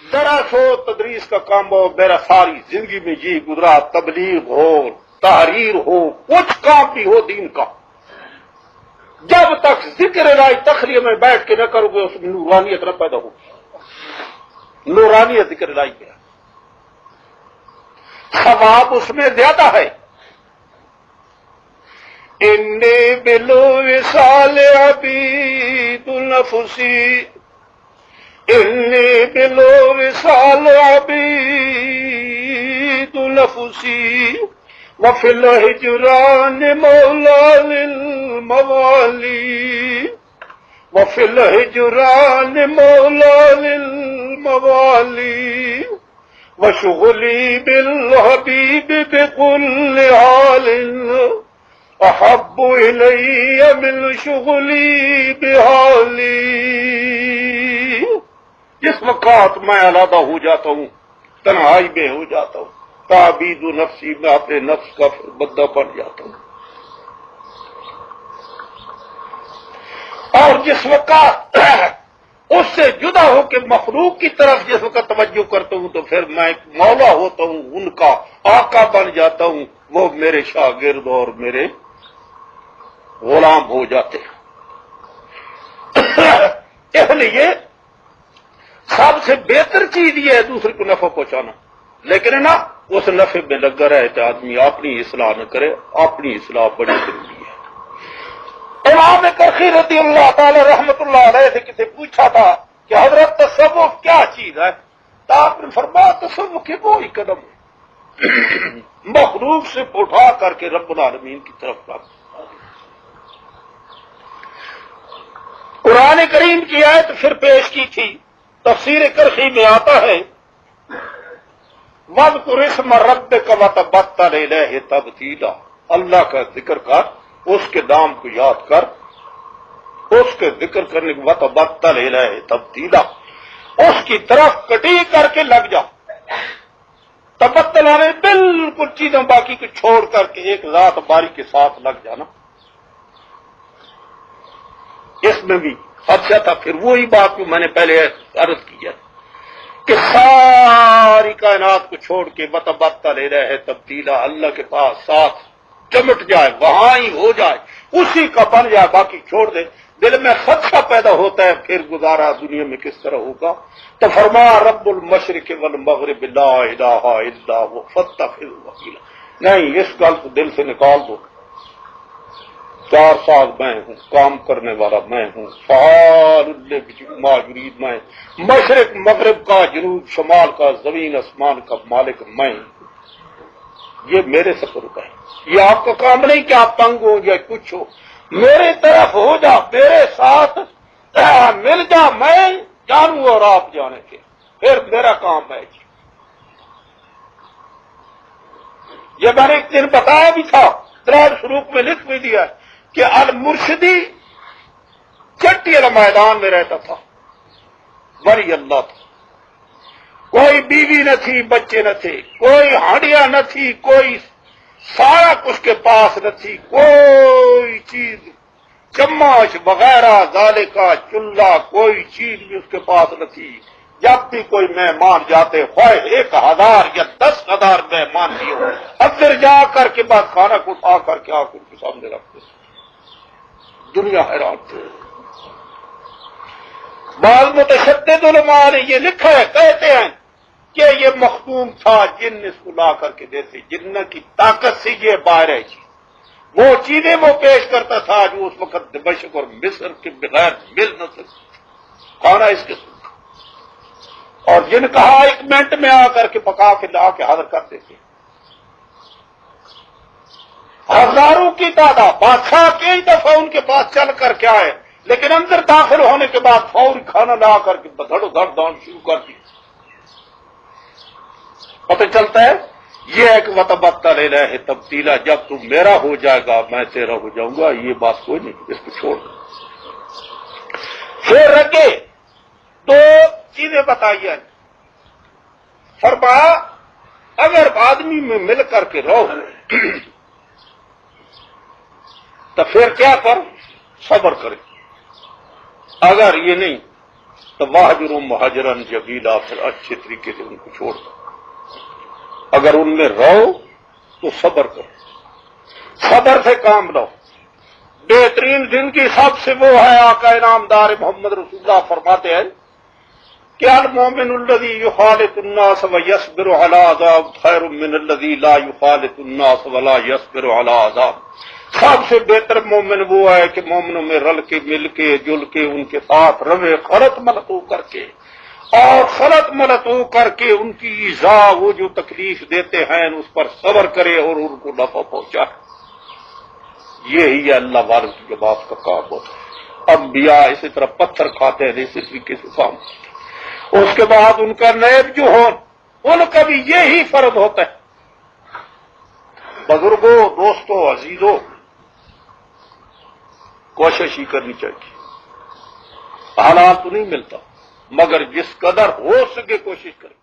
درس ہو تدریس کا کام ہو، میرا ساری زندگی میں جی گزرا، تبلیغ ہو، تحریر ہو، کچھ کام بھی ہو دین کا، جب تک ذکر الہی تخلیہ میں بیٹھ کے نہ کرو گے اس میں نورانیت نہ پیدا ہوگی۔ نورانیت ذکر الہی کیا، ثواب اس میں زیادہ ہے۔ انی بلو وصال عبید نفسی، انی بلو وصال عبید نفسی، وفی الہجران مولا للموالی، وفی الہجران مولا للموالی، وشغلی بالحبیب بكل حال احب الی من شغلی بحالی۔ جس وقت میں علیحدہ ہو جاتا ہوں، تنہائی میں ہو جاتا ہوں، تعبید و نفسی میں اپنے نفس کا بندہ بن جاتا ہوں، اور جس وقت اس سے جدا ہو کے مخلوق کی طرف جس وقت توجہ کرتا ہوں تو پھر میں ایک مولا ہوتا ہوں، ان کا آقا بن جاتا ہوں، وہ میرے شاگرد اور میرے غلام ہو جاتے ہیں۔ اس لیے سب سے بہتر چیز یہ ہے دوسرے کو نفع پہنچانا، لیکن ہے نا اس نفع میں لگا رہے تو آدمی اپنی اصلاح نہ کرے، اپنی اصلاح بڑی ضروری ہے۔ امام کرخی رضی اللہ تعالی رحمت اللہ علیہ سے کسی پوچھا تھا کہ حضرت تصوف کیا چیز ہے، تو آپ نے فرمایا تصوف کے وہی قدم مخلوق سے اٹھا کر کے رب العالمین کی طرف رکھ۔ قرآن کریم کی آیت پھر پیش کی تھی، تفسیر کرخی میں آتا ہے وَاذْكُرِ اسْمَ رَبِّكَ وَتَبَتَّلْ إِلَيْهِ تَبْتِيلًا، اللہ کا ذکر کر، اس کے نام کو یاد کر، اس کے ذکر کرنے کے وَتَبَتَّلْ إِلَيْهِ تَبْتِيلًا، اس کی طرف کٹی کر کے لگ جا۔ تبتل میں بالکل چیزوں باقی کو چھوڑ کر کے ایک ذات باری کے ساتھ لگ جانا۔ اس میں بھی اچھا تھا، پھر وہی بات کو میں نے پہلے عرض کی ہے کہ ساری کائنات کو چھوڑ کے وتبتل الیہ تبتیلا، اللہ کے پاس ساتھ چمٹ جائے، وہاں ہی ہو جائے، اسی کا بن جائے، باقی چھوڑ دے۔ دل میں خدشہ پیدا ہوتا ہے پھر گزارا دنیا میں کس طرح ہوگا، تو فرمایا رب المشرق والمغرب لا الہ الا هو فاتخذہ وکیلا۔ نہیں، اس گل کو دل سے نکال دو۔ چار سال میں ہوں، کام کرنے والا میں ہوں، فعال ما یرید میں، مشرق مغرب کا، جنوب شمال کا، زمین آسمان کا مالک میں ہوں۔ یہ میرے سپرد ہے، یہ آپ کا کام نہیں کہ آپ تنگ ہو یا کچھ ہو، میرے طرف ہو جا، میرے ساتھ مل جا، میں جانوں اور آپ جانے کے، پھر میرا کام ہے جی۔ یہ میں نے ایک دن بتایا بھی تھا، درار شروع میں لکھ بھی دیا کہ المرشدی چٹی والا میدان میں رہتا تھا، ولی اللہ تھا، کوئی بیوی نہ تھی، بچے نہ تھے، کوئی ہانڈیاں نہ تھی، کوئی سارا کچھ کے پاس نہ تھی، کوئی چیز چمچ وغیرہ ذالے کا چولہا کوئی چیز بھی اس کے پاس نہ تھی۔ جب بھی کوئی مہمان جاتے، خواہ 1000 یا 10,000 مہمان بھی ہو، اندر جا کر کے بعد کھانا کو اٹھا کر کے آنکھوں کے سامنے رکھتے، دنیا حیران تھی۔ بعض متشدد علماء نے یہ لکھا ہے، کہتے ہیں کہ یہ مختوم تھا، جن اس کو لا کر کے دیتے، جن کی طاقت سے یہ باہر ہے چیز، وہ چیزیں وہ پیش کرتا تھا جو اس وقت دمشق اور مصر کے بغیر مل نہ سکتی، کھانا اس کے ساتھ، اور جن کہا 1 منٹ میں آ کر کے پکا کے لا کے حاضر کر دیتے، ہزاروں کی تعداد، بادشاہ کئی دفعہ ان کے پاس چل کر کے آئے، لیکن اندر داخل ہونے کے بعد فوری کھانا لا کر کے دھڑ دھڑ دان شروع کر دی۔ پتہ چلتا ہے یہ ایک وتبتل الیہ تبتیلا، جب تم میرا ہو جائے گا میں تیرا ہو جاؤں گا، یہ بات کوئی نہیں، اس کو چھوڑ دو۔ پھر رکھے 2 چیزیں بتائیے، فرمایا اگر آدمی میں مل کر کے رہو تو پھر کیا کر، صبر کرے، اگر یہ نہیں تو واہجرہم ہجرن جمیلا، پھر اچھے طریقے سے ان کو چھوڑ دو. اگر ان میں رہو تو صبر کرو، صبر سے کام لو. بہترین زندگی سب سے وہ ہے، آقا انعامدار محمد رسول اللہ فرماتے ہیں کہ المومن الذی یخالط الناس ویصبر علی عذاب خیر من الذی لا یخالط الناس ولا یصبر علی عذاب. سب سے بہتر مومن وہ ہے کہ مومنوں میں رل کے مل کے جل کے ان کے ساتھ روے، خلط ملطو کر کے، اور خلط ملطو کر کے ان کی ایذا، وہ جو تکلیف دیتے ہیں اس پر صبر کرے اور ان کو نفع پہنچائے. یہی ہے اللہ والوں کی جماعت کا کام ہوتا ہے. انبیاء اسی طرح پتھر کھاتے ہیں، اسی طریقے سے کام کرتے ہیں. اس کے بعد ان کا نیب جو ہو، ان کا بھی یہی فرض ہوتا ہے. بزرگوں، دوستوں، عزیزوں، کوشش ہی کرنی چاہیے. حالات تو نہیں ملتا، مگر جس قدر ہو سکے کوشش کریں.